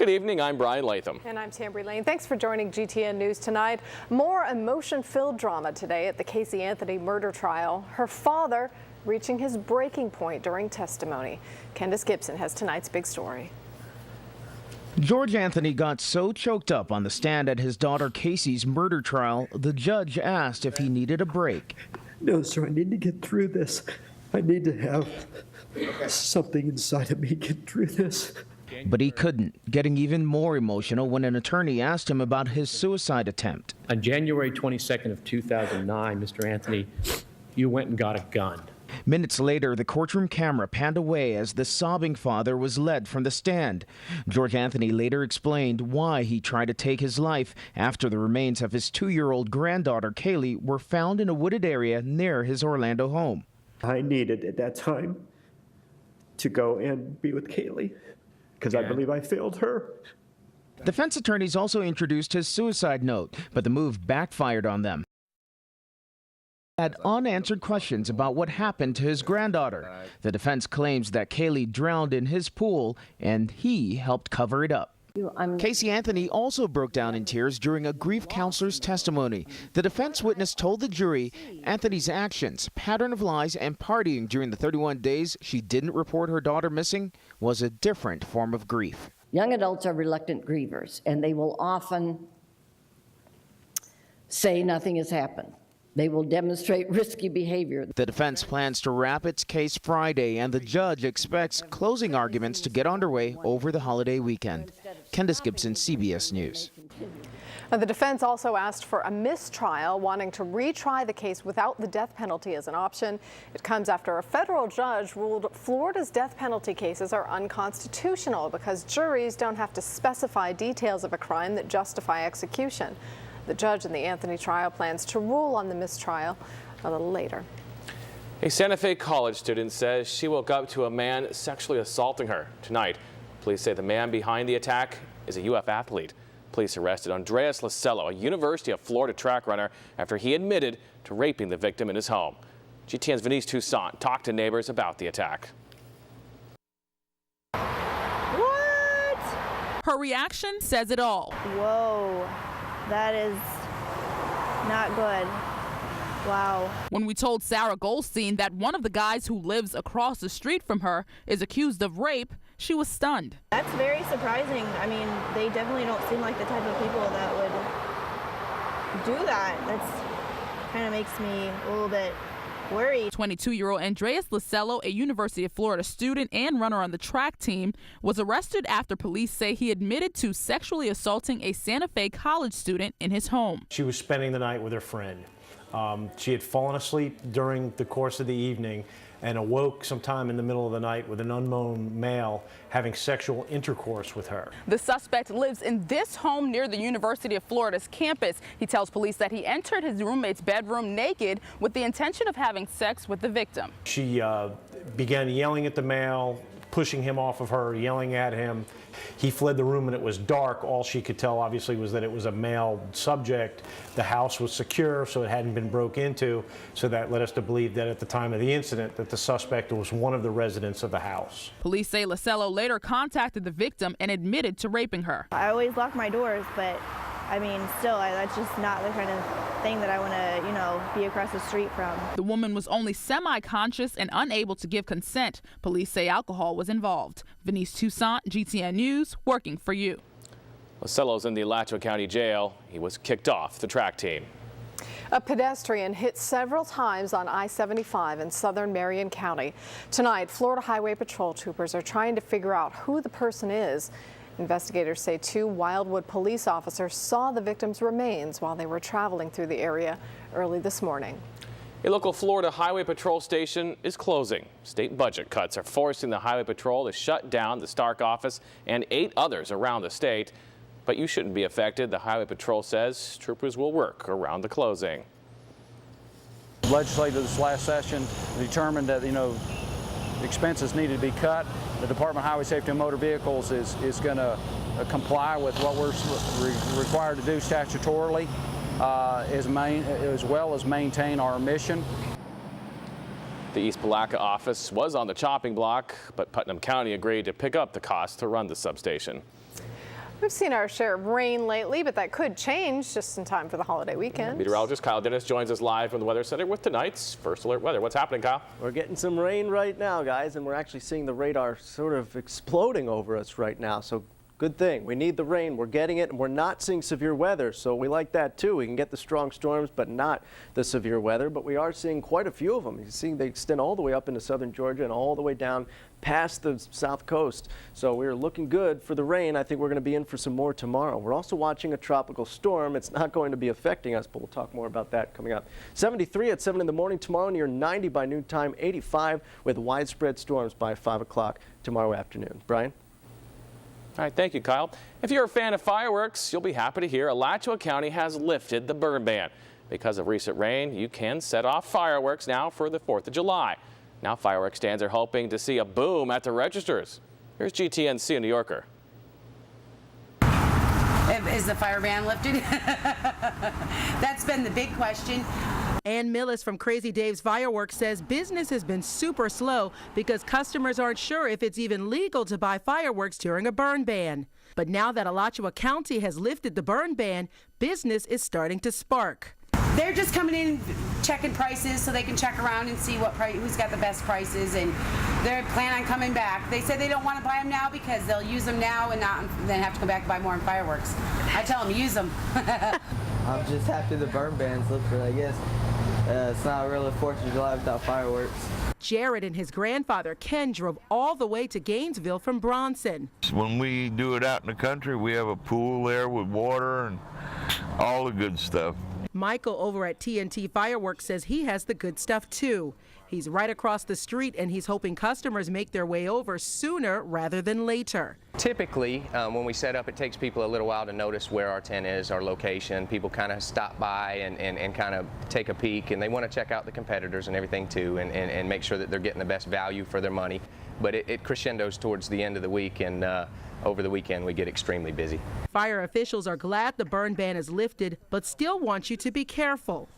Good evening, I'm Brian Latham. And I'm Tambry Lane. Thanks for joining GTN News tonight. More emotion-filled drama today at the Casey Anthony murder trial. Her father reaching his breaking point during testimony. Candace Gibson has tonight's big story. George Anthony got so choked up on the stand at his daughter Casey's murder trial, the judge asked if he needed a break. No, sir, I need to get through this. I need to have something inside of me get through this. But he couldn't, getting even more emotional when an attorney asked him about his suicide attempt. On January 22nd of 2009, Mr. Anthony, you went and got a gun. Minutes later, the courtroom camera panned away as the sobbing father was led from the stand. George Anthony later explained why he tried to take his life after the remains of his 2-year-old granddaughter, Kaylee, were found in a wooded area near his Orlando home. I needed at that time to go and be with Kaylee because I believe I failed her. Defense attorneys also introduced his suicide note, but the move backfired on them. Had unanswered questions about what happened to his granddaughter. The defense claims that Kaylee drowned in his pool and he helped cover it up. Casey Anthony also broke down in tears during a grief counselor's testimony. The defense witness told the jury Anthony's actions, pattern of lies, and partying during the 31 days she didn't report her daughter missing was a different form of grief. Young adults are reluctant grievers, and they will often say nothing has happened. They will demonstrate risky behavior. The defense plans to wrap its case Friday, and the judge expects closing arguments to get underway over the holiday weekend. Candace Gibson, CBS News. The defense also asked for a mistrial, wanting to retry the case without the death penalty as an option. It comes after a federal judge ruled Florida's death penalty cases are unconstitutional because juries don't have to specify details of a crime that justify execution. The judge in the Anthony trial plans to rule on the mistrial a little later. A Santa Fe college student says she woke up to a man sexually assaulting her. Tonight, police say the man behind the attack is a UF athlete. Police arrested Andreas Lacello, a University of Florida track runner, after he admitted to raping the victim in his home. GTN's Venice Toussaint talked to neighbors about the attack. What? Her reaction says it all. Whoa. That is not good. Wow. When we told Sarah Goldstein that one of the guys who lives across the street from her is accused of rape, she was stunned. That's very surprising. I mean, they definitely don't seem like the type of people that would do that. That's kind of makes me a little bit worried. 22-year-old Andreas Lacello, a University of Florida student and runner on the track team, was arrested after police say he admitted to sexually assaulting a Santa Fe college student in his home. She was spending the night with her friend. She had fallen asleep during the course of the evening and awoke sometime in the middle of the night with an unknown male having sexual intercourse with her. The suspect lives in this home near the University of Florida's campus. He tells police that he entered his roommate's bedroom naked with the intention of having sex with the victim. She began yelling at the male, pushing him off of her, yelling at him. He fled the room and it was dark. All she could tell obviously was that it was a male subject. The house was secure, so it hadn't been broke into, so that led us to believe that at the time of the incident that the suspect was one of the residents of the house. Police say Lacello later contacted the victim and admitted to raping her. I always lock my doors, but I mean, still, that's just not the kind of thing that I want to, be across the street from. The woman was only semi-conscious and unable to give consent. Police say alcohol was involved. Venice Toussaint, GTN News, working for you. Lacello's in the Alachua County Jail. He was kicked off the track team. A pedestrian hit several times on I-75 in southern Marion County. Tonight, Florida Highway Patrol troopers are trying to figure out who the person is. Investigators say 2 Wildwood police officers saw the victim's remains while they were traveling through the area early this morning. A local Florida Highway Patrol station is closing. State budget cuts are forcing the Highway Patrol to shut down the Stark office and 8 others around the state. But you shouldn't be affected. The Highway Patrol says troopers will work around the closing. Legislators last session determined that, expenses needed to be cut. The Department of Highway Safety and Motor Vehicles is going to comply with what we're required to do statutorily, as well as maintain our mission. The East Palatka office was on the chopping block, but Putnam County agreed to pick up the cost to run the substation. We've seen our share of rain lately, but that could change just in time for the holiday weekend. Meteorologist Kyle Dennis joins us live from the Weather Center with tonight's First Alert weather. What's happening, Kyle? We're getting some rain right now, guys, and we're actually seeing the radar sort of exploding over us right now. So good thing. We need the rain. We're getting it, and we're not seeing severe weather, so we like that too. We can get the strong storms, but not the severe weather. But we are seeing quite a few of them. You see they extend all the way up into southern Georgia and all the way down past the south coast. So we're looking good for the rain. I think we're going to be in for some more tomorrow. We're also watching a tropical storm. It's not going to be affecting us, but we'll talk more about that coming up. 73 at 7 in the morning tomorrow, near 90 by noontime, 85 with widespread storms by 5 o'clock tomorrow afternoon. Brian? All right, thank you, Kyle. If you're a fan of fireworks, you'll be happy to hear Alachua County has lifted the burn ban. Because of recent rain, you can set off fireworks now for the 4th of July. Now fireworks stands are hoping to see a boom at the registers. Here's GTN's New Yorker. Is the fire ban lifted? That's been the big question. Ann Millis from Crazy Dave's Fireworks says business has been super slow because customers aren't sure if it's even legal to buy fireworks during a burn ban. But now that Alachua County has lifted the burn ban, business is starting to spark. They're just coming in, checking prices so they can check around and see what who's got the best prices, and they plan on coming back. They said they don't want to buy them now because they'll use them now and then have to come back and buy more on fireworks. I tell them, use them. I'm just happy the burn ban's lifted, I guess. It's not really 4th of July without fireworks. Jared and his grandfather Ken drove all the way to Gainesville from Bronson. When we do it out in the country, we have a pool there with water and all the good stuff. Michael over at TNT Fireworks says he has the good stuff too. He's right across the street and he's hoping customers make their way over sooner rather than later. Typically, when we set up, it takes people a little while to notice where our tent is, our location. People kind of stop by and kind of take a peek, and they want to check out the competitors and everything too, and make sure that they're getting the best value for their money. But it crescendos towards the end of the week, and over the weekend we get extremely busy. Fire officials are glad the burn ban is lifted, but still want you to be careful.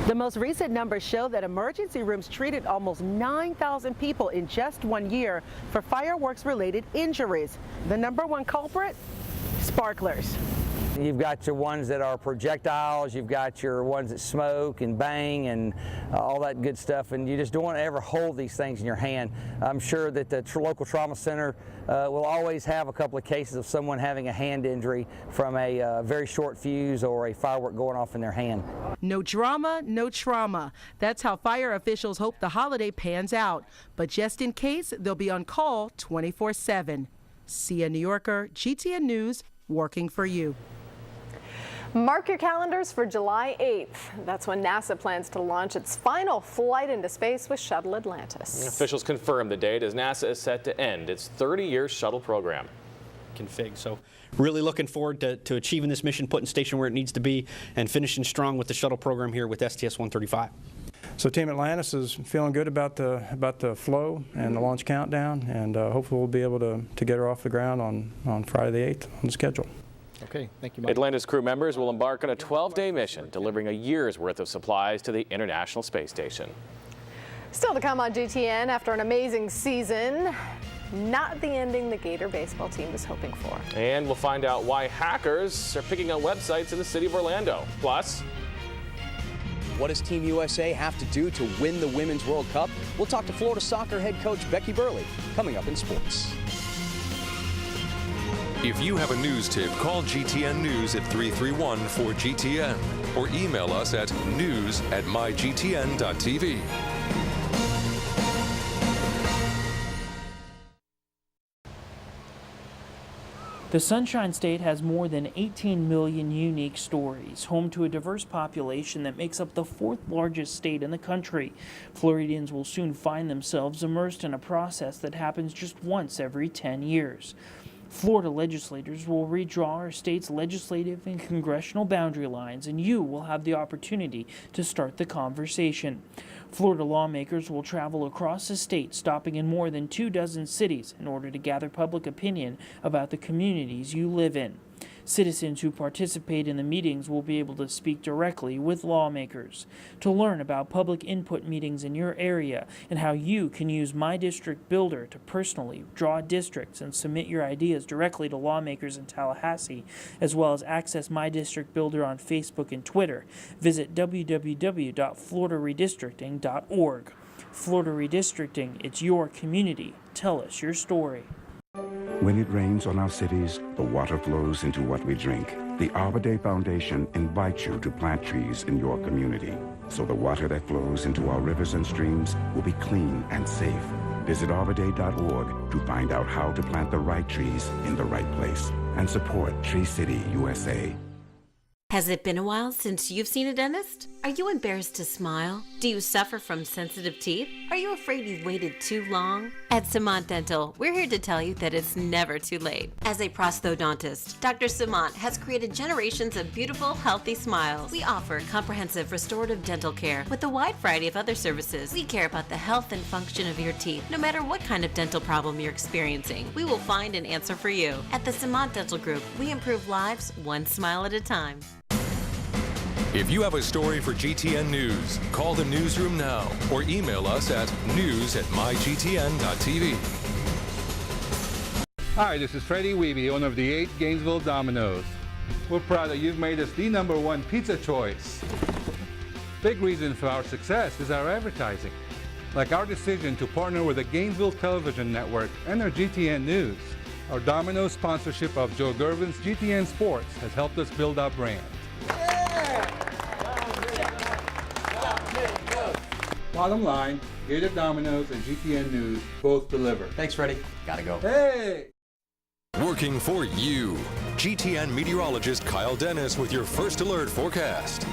The most recent numbers show that emergency rooms treated almost 9,000 people in just 1 year for fireworks-related injuries. The #1 culprit? Sparklers. You've got your ones that are projectiles, you've got your ones that smoke and bang and all that good stuff, and you just don't want to ever hold these things in your hand. I'm sure that the local trauma center will always have a couple of cases of someone having a hand injury from a very short fuse or a firework going off in their hand. No drama, no trauma. That's how fire officials hope the holiday pans out. But just in case, they'll be on call 24/7. Sia New Yorker, GTN News, working for you. Mark your calendars for July 8th. That's when NASA plans to launch its final flight into space with Shuttle Atlantis. Officials confirmed the date as NASA is set to end its 30-year shuttle program. Config. So really looking forward to achieving this mission, putting station where it needs to be, and finishing strong with the shuttle program here with STS-135. So Team Atlantis is feeling good about the flow and the launch countdown, and hopefully we'll be able to get her off the ground on Friday the 8th on the schedule. Okay, thank you, Mike. Atlantis crew members will embark on a 12-day mission, delivering a year's worth of supplies to the International Space Station. Still to come on GTN, after an amazing season, not the ending the Gator baseball team was hoping for. And we'll find out why hackers are picking on websites in the city of Orlando. Plus, what does Team USA have to do to win the Women's World Cup? We'll talk to Florida soccer head coach Becky Burley coming up in sports. If you have a news tip, call GTN News at 331-4GTN or email us at news@mygtn.tv. The Sunshine State has more than 18 million unique stories, home to a diverse population that makes up the 4th largest state in the country. Floridians will soon find themselves immersed in a process that happens just once every 10 years. Florida legislators will redraw our state's legislative and congressional boundary lines, and you will have the opportunity to start the conversation. Florida lawmakers will travel across the state, stopping in more than 24 cities in order to gather public opinion about the communities you live in. Citizens who participate in the meetings will be able to speak directly with lawmakers. To learn about public input meetings in your area and how you can use My District Builder to personally draw districts and submit your ideas directly to lawmakers in Tallahassee, as well as access My District Builder on Facebook and Twitter, visit www.floridaredistricting.org. Florida Redistricting, it's your community. Tell us your story. When it rains on our cities, the water flows into what we drink. The Arbor Day Foundation invites you to plant trees in your community, so the water that flows into our rivers and streams will be clean and safe. Visit arborday.org to find out how to plant the right trees in the right place and support Tree City USA. Has it been a while since you've seen a dentist? Are you embarrassed to smile? Do you suffer from sensitive teeth? Are you afraid you've waited too long? At Samant Dental, we're here to tell you that it's never too late. As a prosthodontist, Dr. Samant has created generations of beautiful, healthy smiles. We offer comprehensive restorative dental care with a wide variety of other services. We care about the health and function of your teeth. No matter what kind of dental problem you're experiencing, we will find an answer for you. At the Samant Dental Group, we improve lives one smile at a time. If you have a story for GTN News, call the newsroom now or email us at news@mygtn.tv. Hi, this is Freddie Weeby, owner of the 8 Gainesville Domino's. We're proud that you've made us the #1 pizza choice. Big reason for our success is our advertising, like our decision to partner with the Gainesville Television Network and our GTN News. Our Domino's sponsorship of Joe Gervin's GTN Sports has helped us build our brand. Bottom line, Gator Domino's and GTN News both deliver. Thanks, Freddie. Gotta go. Hey! Working for you. GTN meteorologist Kyle Dennis with your first alert forecast.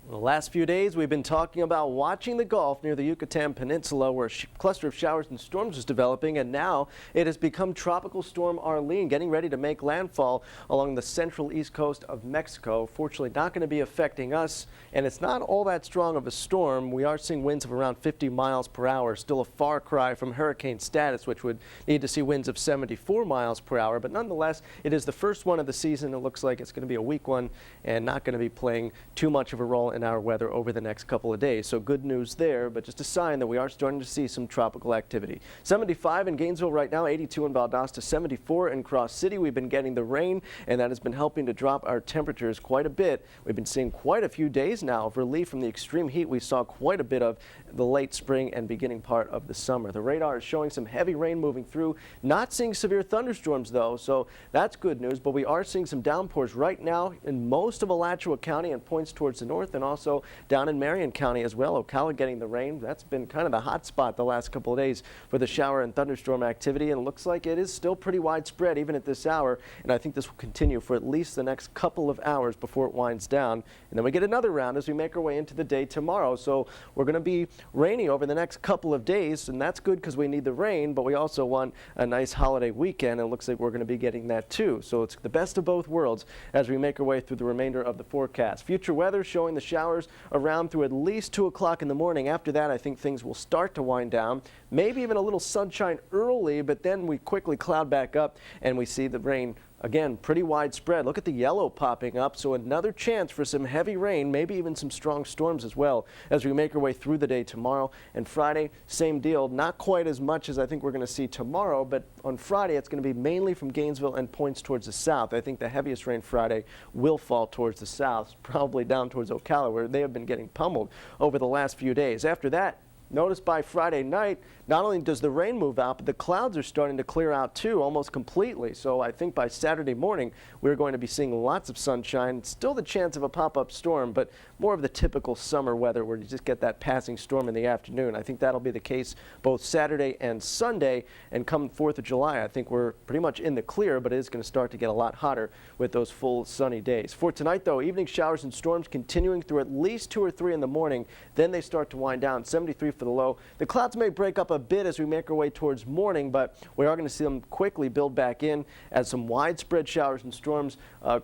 The last few days, we've been talking about watching the Gulf near the Yucatan Peninsula, where a cluster of showers and storms is developing, and now it has become Tropical Storm Arlene, getting ready to make landfall along the central east coast of Mexico. Fortunately, not going to be affecting us, and it's not all that strong of a storm. We are seeing winds of around 50 miles per hour, still a far cry from hurricane status, which would need to see winds of 74 miles per hour. But nonetheless, it is the first one of the season. It looks like it's going to be a weak one and not going to be playing too much of a role in our weather over the next couple of days. So good news there, but just a sign that we are starting to see some tropical activity. 75 in Gainesville right now, 82 in Valdosta, 74 in Cross City. We've been getting the rain, and that has been helping to drop our temperatures quite a bit. We've been seeing quite a few days now of relief from the extreme heat we saw quite a bit of the late spring and beginning part of the summer. The radar is showing some heavy rain moving through. Not seeing severe thunderstorms though, so that's good news, but we are seeing some downpours right now in most of Alachua County and points towards the north, and also down in Marion County as well. Ocala getting the rain. That's been kind of the hot spot the last couple of days for the shower and thunderstorm activity, and it looks like it is still pretty widespread even at this hour, and I think this will continue for at least the next couple of hours before it winds down, and then we get another round as we make our way into the day tomorrow. So we're going to be rainy over the next couple of days, and that's good because we need the rain, but we also want a nice holiday weekend, and it looks like we're going to be getting that too. So it's the best of both worlds as we make our way through the remainder of the forecast. Future weather showing the showers around through at least 2 o'clock in the morning. After that, I think things will start to wind down. Maybe even a little sunshine early, but then we quickly cloud back up and we see the rain again pretty widespread. Look at the yellow popping up, so another chance for some heavy rain, maybe even some strong storms as well as we make our way through the day tomorrow. And Friday, same deal, not quite as much as I think we're going to see tomorrow, but on Friday it's going to be mainly from Gainesville and points towards the south. I think the heaviest rain Friday will fall towards the south, probably down towards Ocala, where they have been getting pummeled over the last few days. After that, notice by Friday night, not only does the rain move out, but the clouds are starting to clear out too, almost completely. So I think by Saturday morning, we're going to be seeing lots of sunshine. Still the chance of a pop-up storm, but more of the typical summer weather where you just get that passing storm in the afternoon. I think that'll be the case both Saturday and Sunday. And come 4th of July, I think we're pretty much in the clear, but it is going to start to get a lot hotter with those full sunny days. For tonight, though, evening showers and storms continuing through at least 2 or 3 in the morning. Then they start to wind down, 73 for the low. The clouds may break up a bit as we make our way towards morning, but we are going to see them quickly build back in as some widespread showers and storms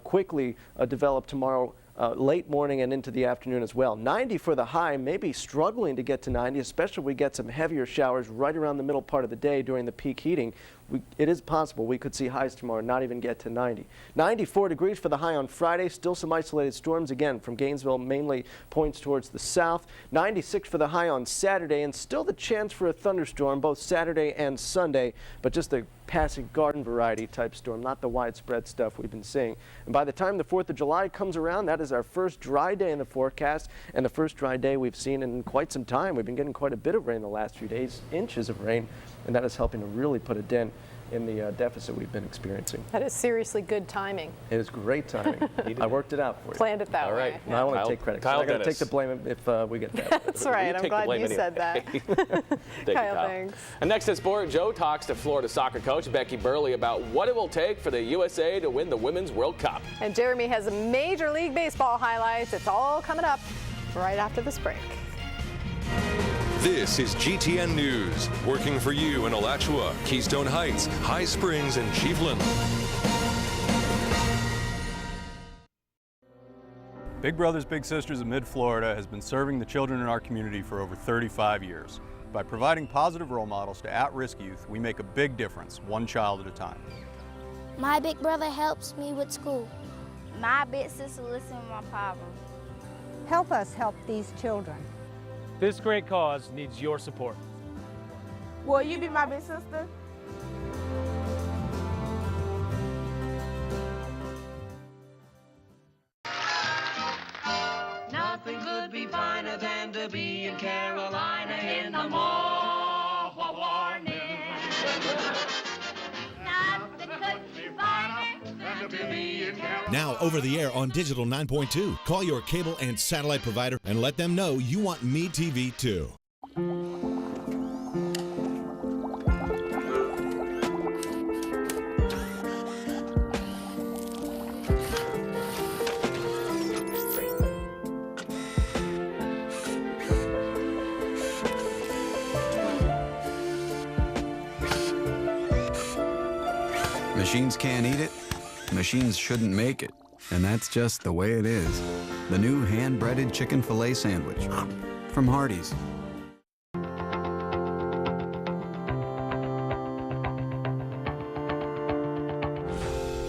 quickly develop tomorrow late morning and into the afternoon as well. 90 for the high, maybe struggling to get to 90, especially if we get some heavier showers right around the middle part of the day during the peak heating. it is possible we could see highs tomorrow not even get to 90. 94 degrees for the high on Friday. Still some isolated storms again from Gainesville, mainly points towards the south. 96 for the high on Saturday, and still the chance for a thunderstorm both Saturday and Sunday, but just a passing garden variety type storm, not the widespread stuff we've been seeing. And by the time the 4th of July comes around, that is our first dry day in the forecast, and the first dry day we've seen in quite some time. We've been getting quite a bit of rain the last few days, inches of rain, and that is helping to really put a dent in the deficit we've been experiencing. That is seriously good timing. It is great timing. I worked it out for you. Planned it that way. All right. No, I want to take credit. I'm going to take the blame if we get that. That's right. I'm glad you said that. Kyle, thanks. And next in sport, Joe talks to Florida soccer coach Becky Burley about what it will take for the USA to win the Women's World Cup. And Jeremy has Major League Baseball highlights. It's all coming up right after this break. This is GTN News, working for you in Alachua, Keystone Heights, High Springs, and Chiefland. Big Brothers Big Sisters of Mid-Florida has been serving the children in our community for over 35 years. By providing positive role models to at-risk youth, we make a big difference, one child at a time. My big brother helps me with school. My big sister listens to my problems. Help us help these children. This great cause needs your support. Will you be my big sister? Nothing could be finer than to be in Carolina in the morning. Nothing could be finer than to be in Carolina. Now over the air on Digital 9.2. Call your cable and satellite provider and let them know you want Me TV too. Machines can't eat it, machines shouldn't make it. And that's just the way it is. The new hand-breaded chicken filet sandwich from Hardee's.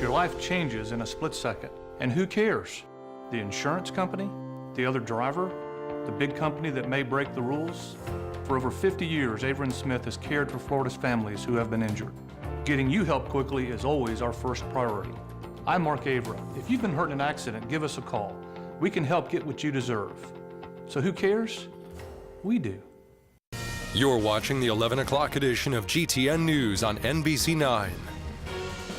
Your life changes in a split second. And who cares? The insurance company? The other driver? The big company that may break the rules? For over 50 years, Avery & Smith has cared for Florida's families who have been injured. Getting you help quickly is always our first priority. I'm Mark Avra. If you've been hurt in an accident, give us a call. We can help get what you deserve. So who cares? We do. You're watching the 11 o'clock edition of GTN News on NBC9.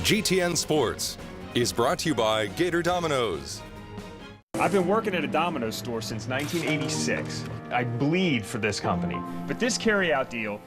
GTN Sports is brought to you by Gator Domino's. I've been working at a Domino's store since 1986. I bleed for this company. But this carryout deal,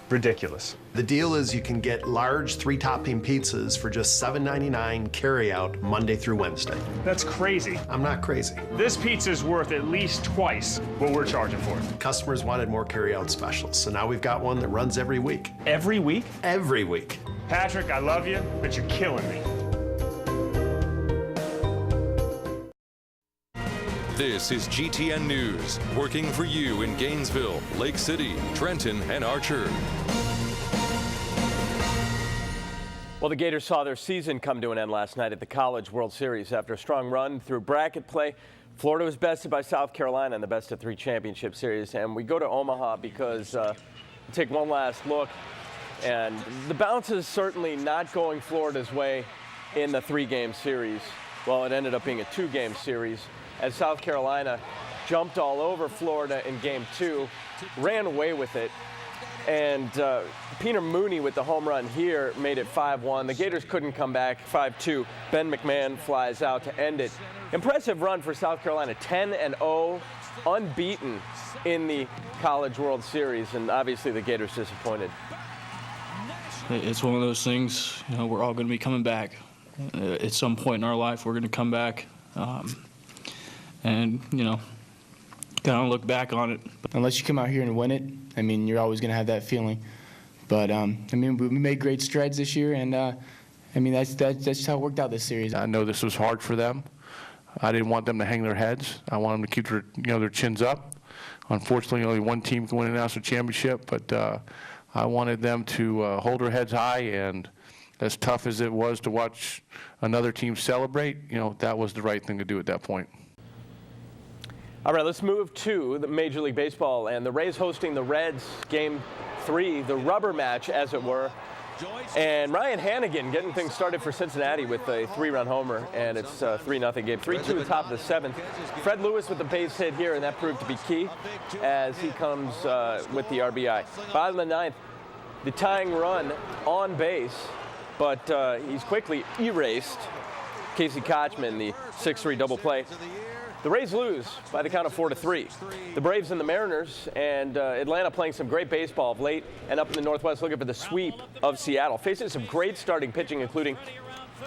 ridiculous. The deal is you can get large 3-topping pizzas for just $7.99 carryout Monday through Wednesday. That's crazy. I'm not crazy. This pizza's worth at least twice what we're charging for it. Customers wanted more carryout specials, so now we've got one that runs every week. Every week? Every week. Patrick, I love you, but you're killing me. This is GTN News, working for you in Gainesville, Lake City, Trenton, and Archer. Well, the Gators saw their season come to an end last night at the College World Series. After a strong run through bracket play, Florida was bested by South Carolina in the best-of-3 championship series. And we go to Omaha because we take one last look. And the bounce is certainly not going Florida's way in the 3-game series. Well, it ended up being a 2-game series as South Carolina jumped all over Florida in Game 2, ran away with it. And Peter Mooney with the home run here made it 5-1. The Gators couldn't come back, 5-2. Ben McMahon flies out to end it. Impressive run for South Carolina, 10-0, unbeaten in the College World Series, and obviously the Gators disappointed. It's one of those things, you know, we're all going to be coming back. At some point in our life, we're going to come back. And, you know, kind of look back on it. Unless you come out here and win it, I mean, you're always going to have that feeling. But, I mean, we made great strides this year, and, I mean, that's how it worked out this series. I know this was hard for them. I didn't want them to hang their heads. I want them to keep their, their chins up. Unfortunately, only one team can win a national championship, but I wanted them to hold their heads high, and as tough as it was to watch another team celebrate, that was the right thing to do at that point. All right, let's move to the Major League Baseball, and the Rays hosting the Reds, Game 3, the rubber match, as it were. And Ryan Hannigan getting things started for Cincinnati with a 3-run homer, and it's 3-0 game. 3-2 at the top of the 7th. Fred Lewis with the base hit here, and that proved to be key as he comes with the RBI. Bottom of the 9th, the tying run on base, but he's quickly erased. Casey Kochman, the 6-3 double play. The Rays lose by the count of 4-3. The Braves and the Mariners and Atlanta playing some great baseball of late, and up in the Northwest looking for the sweep of Seattle. Facing some great starting pitching, including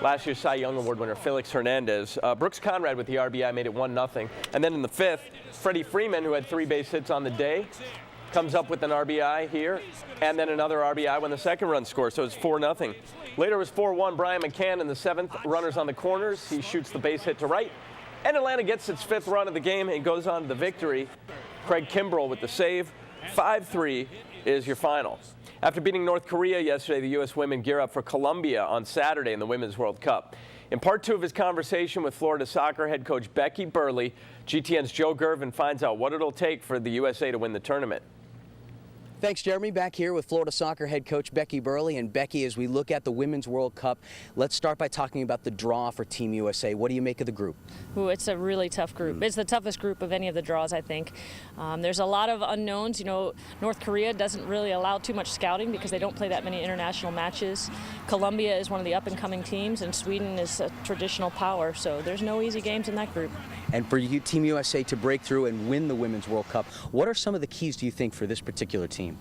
last year's Cy Young Award winner Felix Hernandez. Brooks Conrad with the RBI made it 1-0. And then in the 5th, Freddie Freeman, who had 3 base hits on the day, comes up with an RBI here, and then another RBI when the second run scores, so it's 4-0. Later it was 4-1. Brian McCann in the 7th, runners on the corners. He shoots the base hit to right. And Atlanta gets its 5th run of the game and goes on to the victory. Craig Kimbrell with the save. 5-3 is your final. After beating North Korea yesterday, the U.S. women gear up for Colombia on Saturday in the Women's World Cup. In part 2 of his conversation with Florida soccer head coach Becky Burleigh, GTN's Joe Gervin finds out what it'll take for the USA to win the tournament. Thanks, Jeremy. Back here with Florida soccer head coach Becky Burleigh. And Becky, as we look at the Women's World Cup, let's start by talking about the draw for Team USA. What do you make of the group? Ooh, it's a really tough group. It's the toughest group of any of the draws, I think. There's a lot of unknowns. You know, North Korea doesn't really allow too much scouting because they don't play that many international matches. Colombia is one of the up-and-coming teams, and Sweden is a traditional power. So there's no easy games in that group. And for you, Team USA to break through and win the Women's World Cup, what are some of the keys, do you think, for this particular team?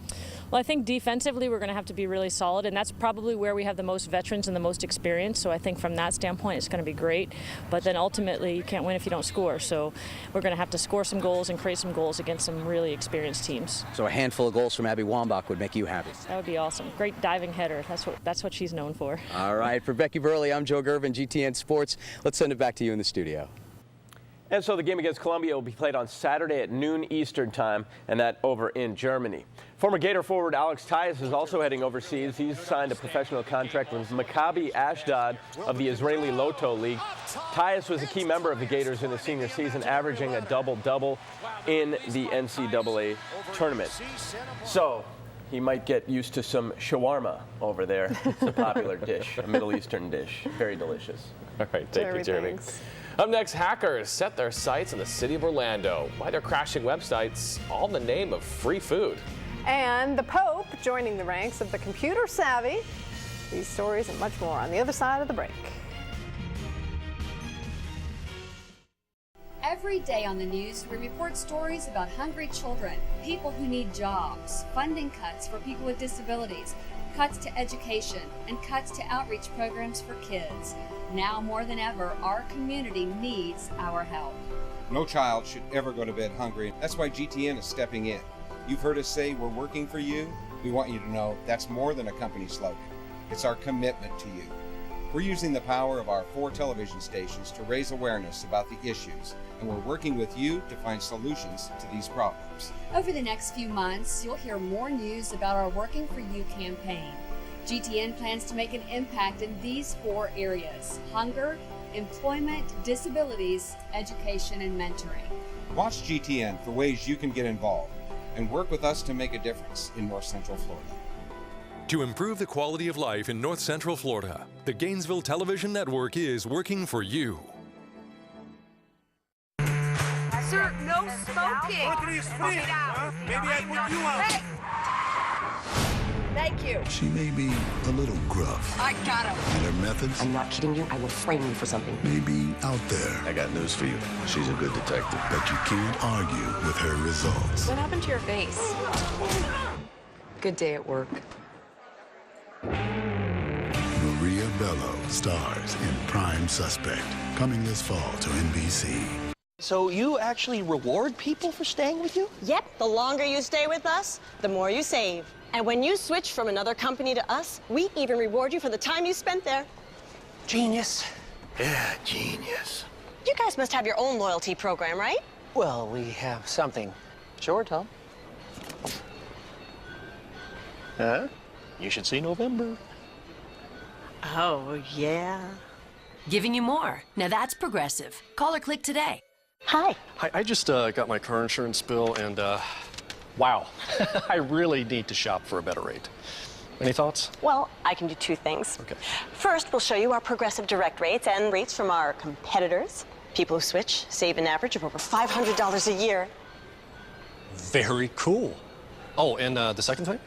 Well, I think defensively we're going to have to be really solid, and that's probably where we have the most veterans and the most experience. So I think from that standpoint it's going to be great. But then ultimately you can't win if you don't score. So we're going to have to score some goals and create some goals against some really experienced teams. So a handful of goals from Abby Wambach would make you happy? That would be awesome. Great diving header. That's what she's known for. All right. For Becky Burleigh, I'm Joe Gervin, GTN Sports. Let's send it back to you in the studio. And so the game against Colombia will be played on Saturday at noon Eastern time, and that over in Germany. Former Gator forward Alex Tyus is also heading overseas. He's signed a professional contract with Maccabi Ashdod of the Israeli Loto League. Tyus was a key member of the Gators in his senior season, averaging a double-double in the NCAA tournament. So he might get used to some shawarma over there. It's a popular dish, a Middle Eastern dish. Very delicious. All right, thank you, Jeremy. Up next, hackers set their sights in the city of Orlando. Why they're crashing websites, all in the name of free food. And the Pope joining the ranks of the computer savvy. These stories and much more on the other side of the break. Every day on the news, we report stories about hungry children, people who need jobs, funding cuts for people with disabilities, cuts to education, and cuts to outreach programs for kids. Now more than ever, our community needs our help. No child should ever go to bed hungry. That's why GTN is stepping in. You've heard us say we're working for you. We want you to know that's more than a company slogan. It's our commitment to you. We're using the power of our 4 television stations to raise awareness about the issues, and we're working with you to find solutions to these problems. Over the next few months, you'll hear more news about our Working for You campaign. GTN plans to make an impact in these 4 areas: hunger, employment, disabilities, education, and mentoring. Watch GTN for ways you can get involved and work with us to make a difference in North Central Florida. To improve the quality of life in North Central Florida, the Gainesville Television Network is working for you. Sir, no smoking. Maybe I put you out. Hey. Thank you. She may be a little gruff. I got him. And her methods? I'm not kidding you. I will frame you for something. Maybe out there. I got news for you. She's a good detective. But you can't argue with her results. What happened to your face? Good day at work. Maria Bello stars in Prime Suspect, coming this fall to NBC. So you actually reward people for staying with you? Yep, the longer you stay with us, the more you save. And when you switch from another company to us, we even reward you for the time you spent there. Genius. Yeah, genius. You guys must have your own loyalty program, right? Well, we have something. Sure, Tom. Huh? You should see November. Oh, yeah. Giving you more. Now that's progressive. Call or click today. Hi. Hi, I just got my car insurance bill and, wow, I really need to shop for a better rate. Any thoughts? Well, I can do two things. Okay. First, we'll show you our progressive direct rates and rates from our competitors. People who switch save an average of over $500 a year. Very cool. Oh, and the second thing?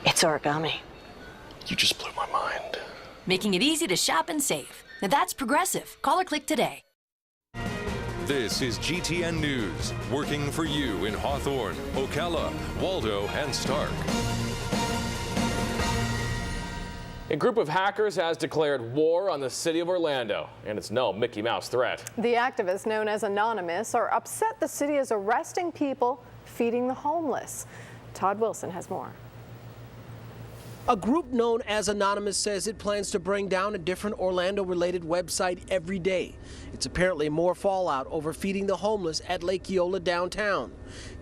It's origami. You just blew my mind. Making it easy to shop and save. Now that's progressive. Call or click today. This is GTN News, working for you in Hawthorne, Ocala, Waldo, and Stark. A group of hackers has declared war on the city of Orlando, and it's no Mickey Mouse threat. The activists, known as Anonymous, are upset the city is arresting people feeding the homeless. Todd Wilson has more. A group known as Anonymous says it plans to bring down a different Orlando-related website every day. It's apparently more fallout over feeding the homeless at Lake Eola downtown.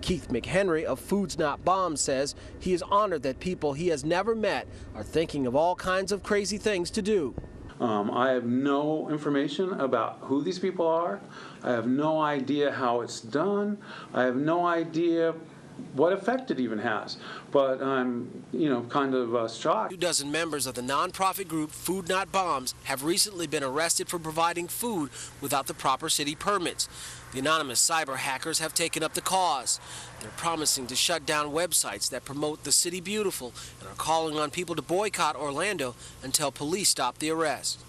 Keith McHenry of Foods Not Bombs says he is honored that people he has never met are thinking of all kinds of crazy things to do. I have no information about who these people are. I have no idea how it's done. I have no idea what effect it even has. But I'm, kind of shocked. 2 dozen members of the nonprofit group Food Not Bombs have recently been arrested for providing food without the proper city permits. The anonymous cyber hackers have taken up the cause. They're promising to shut down websites that promote the city beautiful and are calling on people to boycott Orlando until police stop the arrest.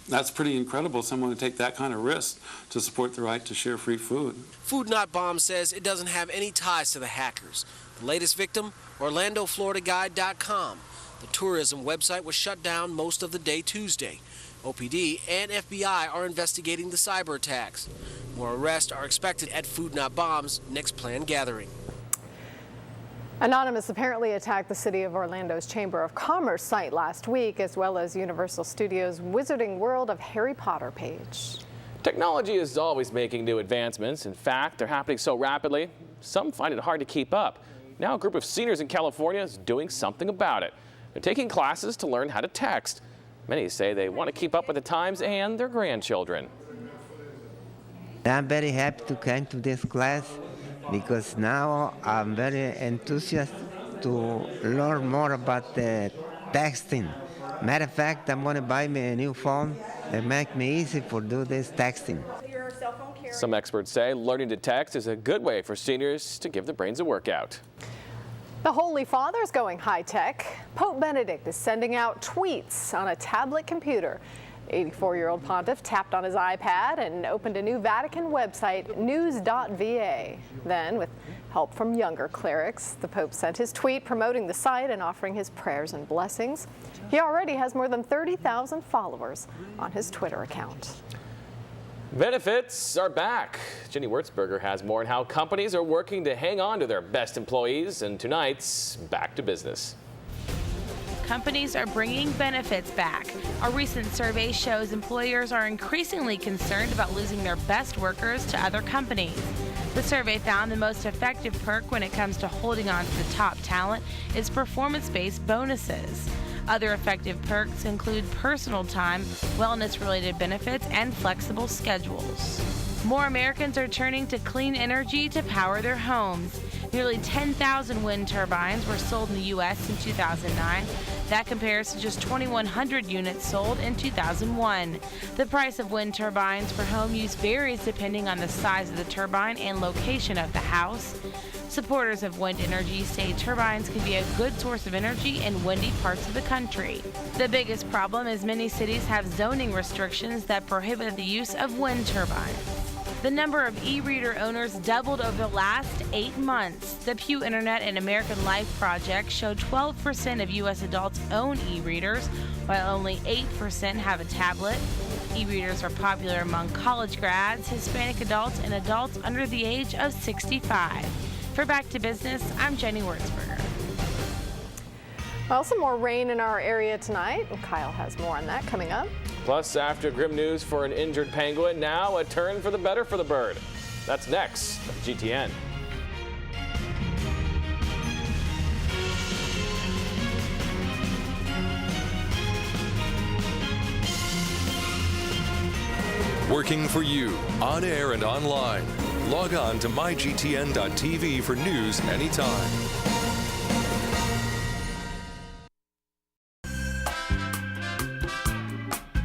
That's pretty incredible, someone would take that kind of risk to support the right to share free food. Food Not Bomb says it doesn't have any ties to the hackers. The latest victim, OrlandoFloridaGuide.com. The tourism website was shut down most of the day Tuesday. OPD and FBI are investigating the cyber attacks. More arrests are expected at Food Not Bomb's next planned gathering. Anonymous apparently attacked the City of Orlando's Chamber of Commerce site last week, as well as Universal Studios' Wizarding World of Harry Potter page. Technology is always making new advancements. In fact, they're happening so rapidly, some find it hard to keep up. Now a group of seniors in California is doing something about it. They're taking classes to learn how to text. Many say they want to keep up with the times and their grandchildren. I'm very happy to come to this class because now I'm very enthusiastic to learn more about the texting. Matter of fact, I'm going to buy me a new phone and make me easy for do this texting. Some experts say learning to text is a good way for seniors to give their brains a workout. The Holy Father's going high-tech. Pope Benedict is sending out tweets on a tablet computer. 84-year-old pontiff tapped on his iPad and opened a new Vatican website, news.va. Then, with help from younger clerics, the Pope sent his tweet promoting the site and offering his prayers and blessings. He already has more than 30,000 followers on his Twitter account. Benefits are back. Jenny Wurzberger has more on how companies are working to hang on to their best employees, and tonight's Back to Business. Companies are bringing benefits back. A recent survey shows employers are increasingly concerned about losing their best workers to other companies. The survey found the most effective perk when it comes to holding on to the top talent is performance-based bonuses. Other effective perks include personal time, wellness-related benefits, and flexible schedules. More Americans are turning to clean energy to power their homes. Nearly 10,000 wind turbines were sold in the U.S. in 2009. That compares to just 2,100 units sold in 2001. The price of wind turbines for home use varies depending on the size of the turbine and location of the house. Supporters of wind energy say turbines can be a good source of energy in windy parts of the country. The biggest problem is many cities have zoning restrictions that prohibit the use of wind turbines. The number of e-reader owners doubled over the last 8 months. The Pew Internet and American Life Project showed 12% of U.S. adults own e-readers, while only 8% have a tablet. E-readers are popular among college grads, Hispanic adults, and adults under the age of 65. For Back to Business, I'm Jenny Wurzberger. Well, some more rain in our area tonight, and Kyle has more on that coming up. Plus, after grim news for an injured penguin, now a turn for the better for the bird. That's next on GTN. Working for you, on air and online. Log on to mygtn.tv for news anytime.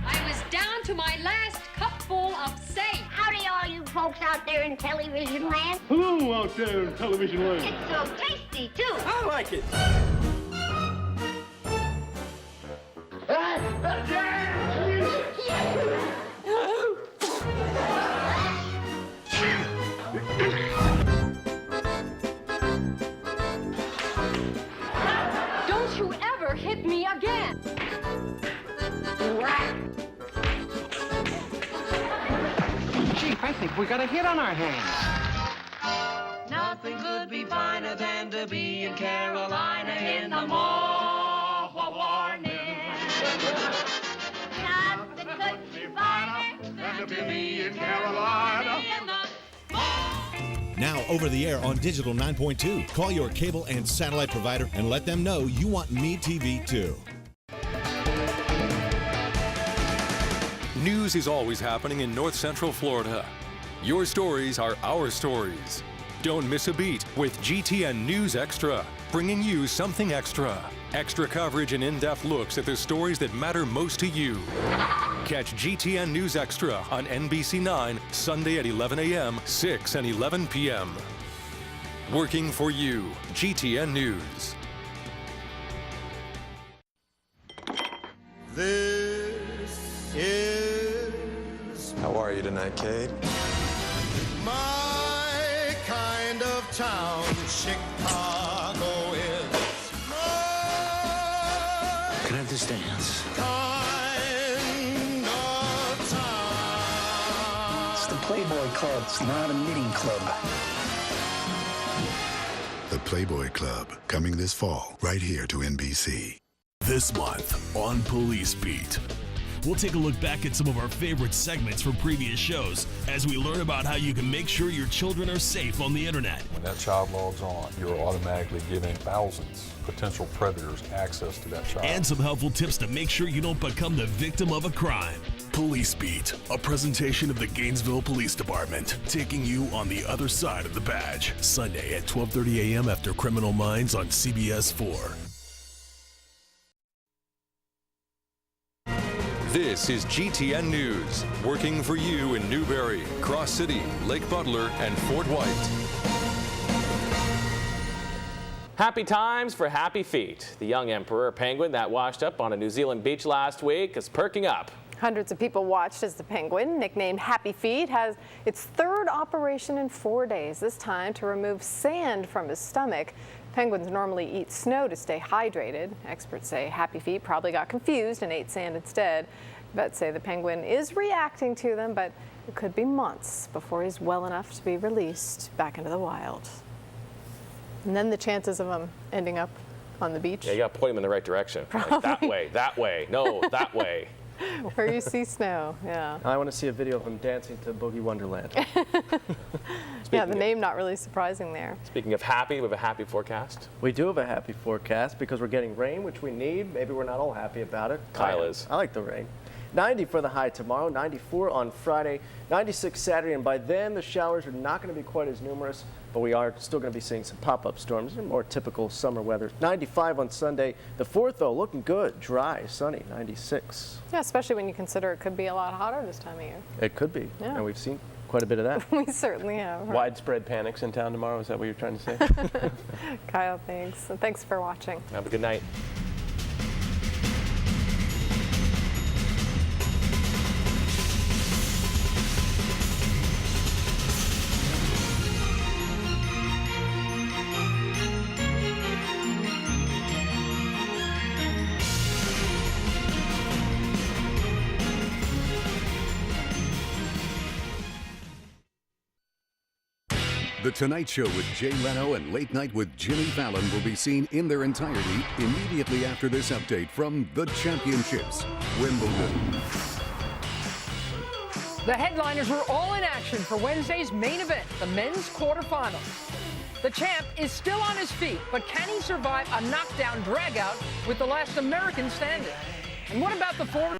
I was down to my last cupful of safe. Howdy, all you folks out there in television land. Hello out there in television land. It's so tasty, too. I like it. Don't you ever hit me again. Chief, I think we got a hit on our hands. Nothing could be finer than to be in Carolina in the morning. Nothing could be finer than to be in Carolina. Now over the air on Digital 9.2. Call your cable and satellite provider and let them know you want Me TV too. News is always happening in North Central Florida. Your stories are our stories. Don't miss a beat with GTN News Extra, bringing you something extra. Extra coverage and in-depth looks at the stories that matter most to you. Catch GTN News Extra on NBC 9, Sunday at 11 a.m., 6 and 11 p.m. Working for you, GTN News. This is... How are you tonight, Cade? My kind of town, Chicago is. Can I have this dance? Kind of town. It's the Playboy Club. It's not a knitting club. The Playboy Club, coming this fall, right here to NBC. This month on Police Beat, we'll take a look back at some of our favorite segments from previous shows as we learn about how you can make sure your children are safe on the internet. When that child logs on, you're automatically giving thousands of potential predators access to that child. And some helpful tips to make sure you don't become the victim of a crime. Police Beat, a presentation of the Gainesville Police Department, taking you on the other side of the badge. Sunday at 12:30 a.m. after Criminal Minds on CBS 4. This is GTN News, working for you in Newberry, Cross City, Lake Butler, and Fort White. Happy times for happy feet. The young emperor penguin that washed up on a New Zealand beach last week is perking up. Hundreds of people watched as the penguin, nicknamed Happy Feet, has its third operation in 4 days, this time to remove sand from his stomach. Penguins normally eat snow to stay hydrated. Experts say Happy Feet probably got confused and ate sand instead. Vets say the penguin is reacting to them, but it could be months before he's well enough to be released back into the wild. And then the chances of him ending up on the beach. Yeah, you got to point him in the right direction. Like, that way, no, that way. Where you see snow, yeah. I want to see a video of him dancing to Boogie Wonderland. Yeah, the name not really surprising there. Speaking of happy, we have a happy forecast. We do have a happy forecast because we're getting rain, which we need. Maybe we're not all happy about it. Kyle is. I like the rain. 90 for the high tomorrow, 94 on Friday, 96 Saturday, and by then the showers are not going to be quite as numerous, but we are still going to be seeing some pop-up storms and more typical summer weather. 95 on Sunday. The 4th, though, looking good, dry, sunny, 96. Yeah, especially when you consider it could be a lot hotter this time of year. It could be, yeah. And we've seen quite a bit of that. We certainly have. Right? Widespread panics in town tomorrow, is that what you're trying to say? Kyle, thanks. And thanks for watching. Have a good night. The Tonight Show with Jay Leno and Late Night with Jimmy Fallon will be seen in their entirety immediately after this update from the championships, Wimbledon. The headliners were all in action for Wednesday's main event, the men's quarterfinals. The champ is still on his feet, but can he survive a knockdown dragout with the last American standing? And what about the forward?